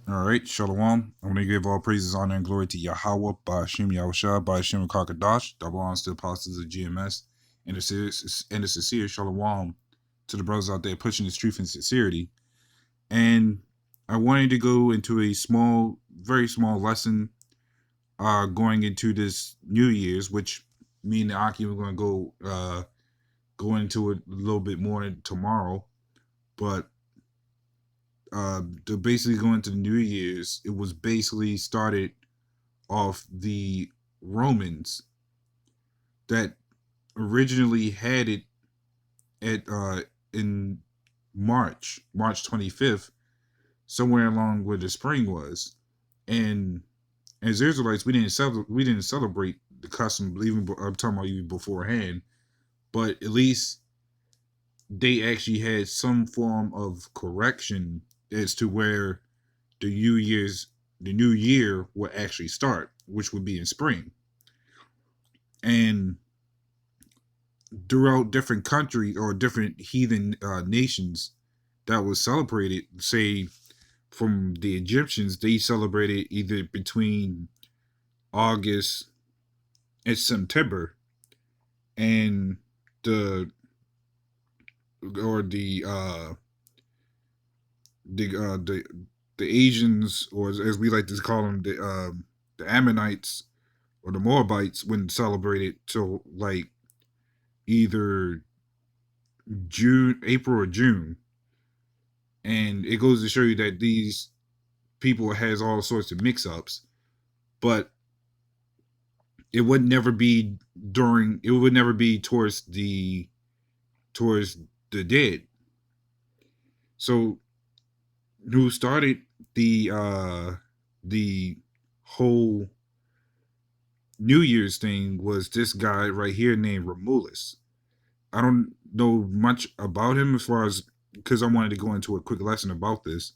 All right, Shalom. I want to give all praises, honor, and glory to Yahweh, Ba'ashim Yahushua, Ba'ashim Kakadash, double honors to the apostles of GMS, and the sincere Shalom to the brothers out there pushing this truth and sincerity. And I wanted to go into a small, very small lesson going into this New Year's, which me and Aki were going to go into it a little bit more tomorrow. But to basically go into the New Year's, it was basically started off the Romans that originally had it at in March 25th, somewhere along where the spring was. And as Israelites, we didn't celebrate the custom. Even I'm talking about even beforehand, but at least they actually had some form of correction as to where the new year will actually start, which would be in spring. And throughout different countries or different heathen nations that was celebrated, say from the Egyptians, they celebrated either between August and September, and the or the uh the the Asians, or as we like to call them, the Ammonites or the Moabites, wouldn't celebrate it till like either April or June. And it goes to show you that these people has all sorts of mix-ups, but it would never be it would never be towards the dead. So who started the whole New Year's thing was this guy right here named Romulus. I don't know much about him as far as, because I wanted to go into a quick lesson about this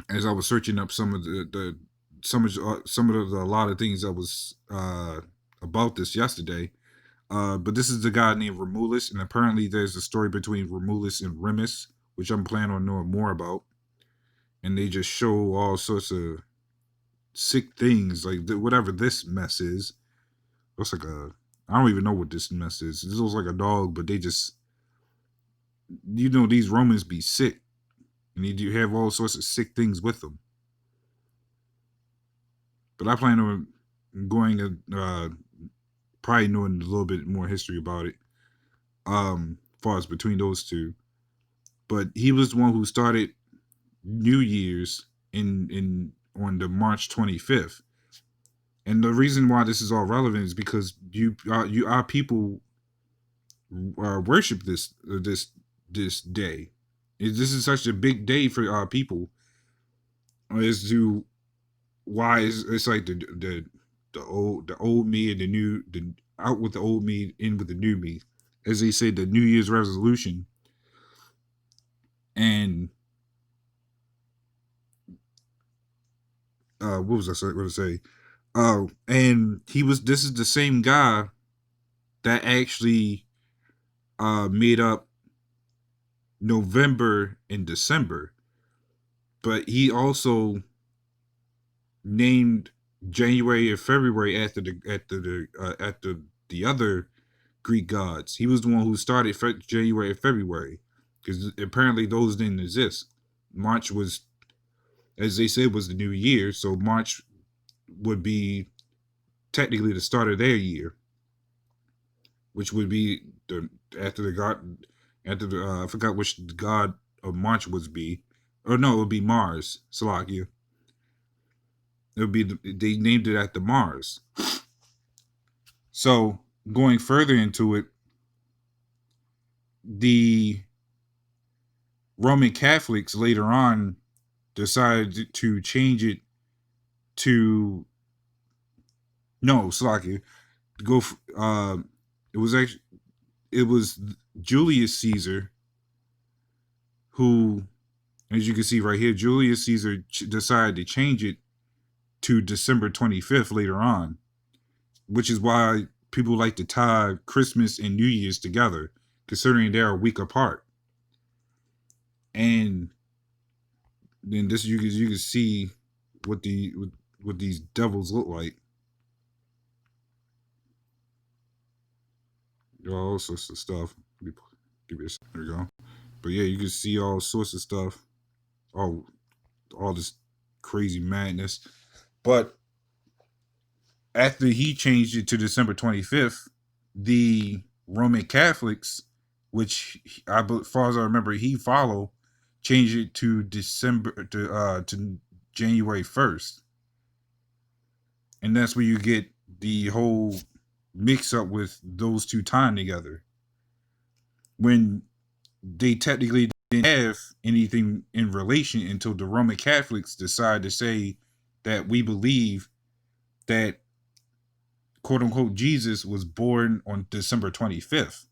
as I was searching up some of the some of the a lot of things that was about this yesterday. But this is the guy named Romulus, and apparently there's a story between Romulus and Remus, which I'm planning on knowing more about. And they just show all sorts of sick things, like whatever this mess is. Looks like a, I don't even know what this mess is. This looks like a dog, but they just, these Romans be sick, and they do have all sorts of sick things with them. But I plan on going probably knowing a little bit more history about it. As far as between those two, but he was the one who started New Year's in on the March 25th. And the reason why this is all relevant is because our people worship this day. This is such a big day for our people, as to why it's like the old me and the out with the old me, in with the new me, as they say, the New Year's resolution. And what was I going to say? Oh, and this is the same guy that actually made up November and December, but he also named January and February after the other Greek gods. He was the one who started January and February, because apparently those didn't exist. March was, as they said, was the new year, so March would be technically the start of their year, which would be the after the god after the I forgot which god of March would be, or no, it would be Mars. Salakia. It would be they named it after Mars. So going further into it, the Roman Catholics later on decided to change it to, no, Salakia, go. It was actually, it was Julius Caesar who, as you can see right here, Julius Caesar decided to change it to December 25th later on, which is why people like to tie Christmas and New Year's together, considering they're a week apart. And then this you can see what what these devils look like. All sorts of stuff. Give it. There we go. But yeah, you can see all sorts of stuff. All this crazy madness. But after he changed it to December 25th, the Roman Catholics, which as far as I remember, he followed, changed it to to January 1st, and that's where you get the whole mix up with those two time together when they technically didn't have anything in relation until the Roman Catholics decided to say that we believe that quote unquote Jesus was born on December 25th.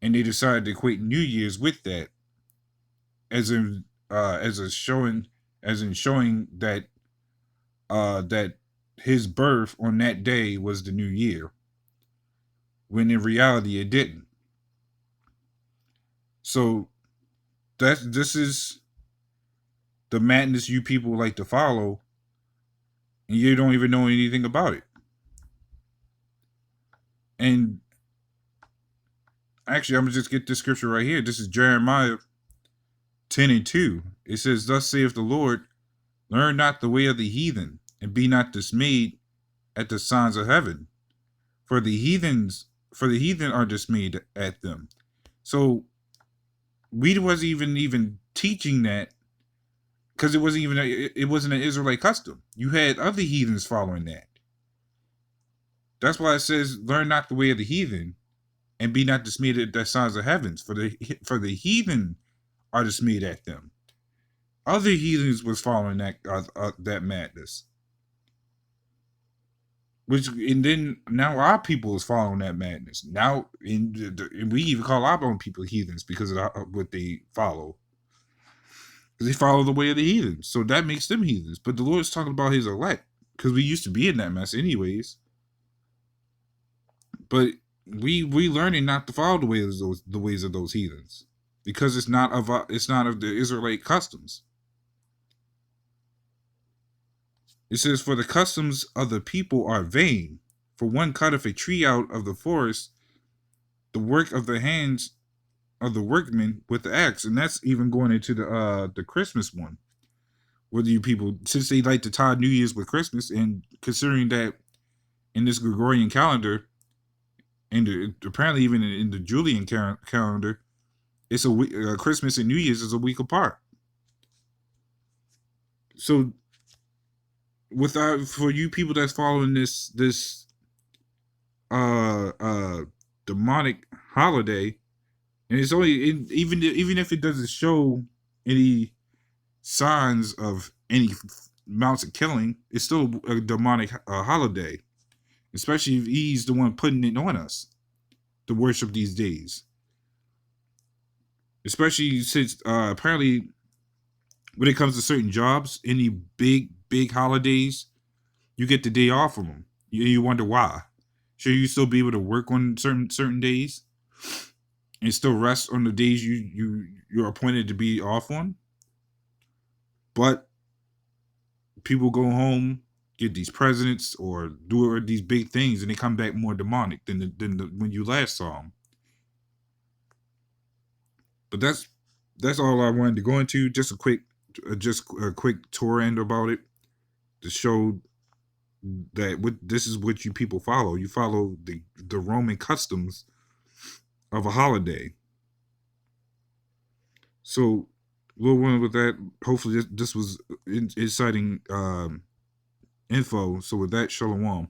And they decided to equate New Year's with that as in as a showing as in showing that that his birth on that day was the new year. When in reality it didn't. So this is the madness you people like to follow, and you don't even know anything about it. And actually, I'm gonna just get this scripture right here. This is Jeremiah 10:2. It says, "Thus saith the Lord, learn not the way of the heathen, and be not dismayed at the signs of heaven, for the heathen are dismayed at them." So we wasn't even teaching that because it wasn't an Israelite custom. You had other heathens following that. That's why it says, "Learn not the way of the heathen, and be not dismayed at the signs of heavens, for the heathen are dismayed at them." Other heathens was following that madness, which and then now our people is following that madness. Now, and we even call our own people heathens because of what they follow, because they follow the way of the heathens. So that makes them heathens. But the Lord's talking about His elect, because we used to be in that mess anyways. But we learning not to follow the ways of those heathens, because it's not of the Israelite customs. It says, "For the customs of the people are vain. For one cutteth a tree out of the forest, the work of the hands of the workmen with the axe." And that's even going into the Christmas one. Whether you people, since they like to tie New Year's with Christmas, and considering that in this Gregorian calendar, and apparently even in the Julian calendar, it's a week. Christmas and New Year's is a week apart. So, for you people that's following this uh uh demonic holiday, and it's only even if it doesn't show any signs of any amounts of killing, it's still a demonic holiday, especially if he's the one putting it on us to worship these days, especially since apparently when it comes to certain jobs, any big holidays, you get the day off from them. You wonder why. Should you still be able to work on certain days and still rest on the days you're appointed to be off on? But people go home, get these presents, or do these big things, and they come back more demonic than when you last saw them. But that's all I wanted to go into. Just a quick tour end about it to show that this is what you people follow. You follow the Roman customs of a holiday. So, little one with that. Hopefully, this was inciting info. So, with that, shalom.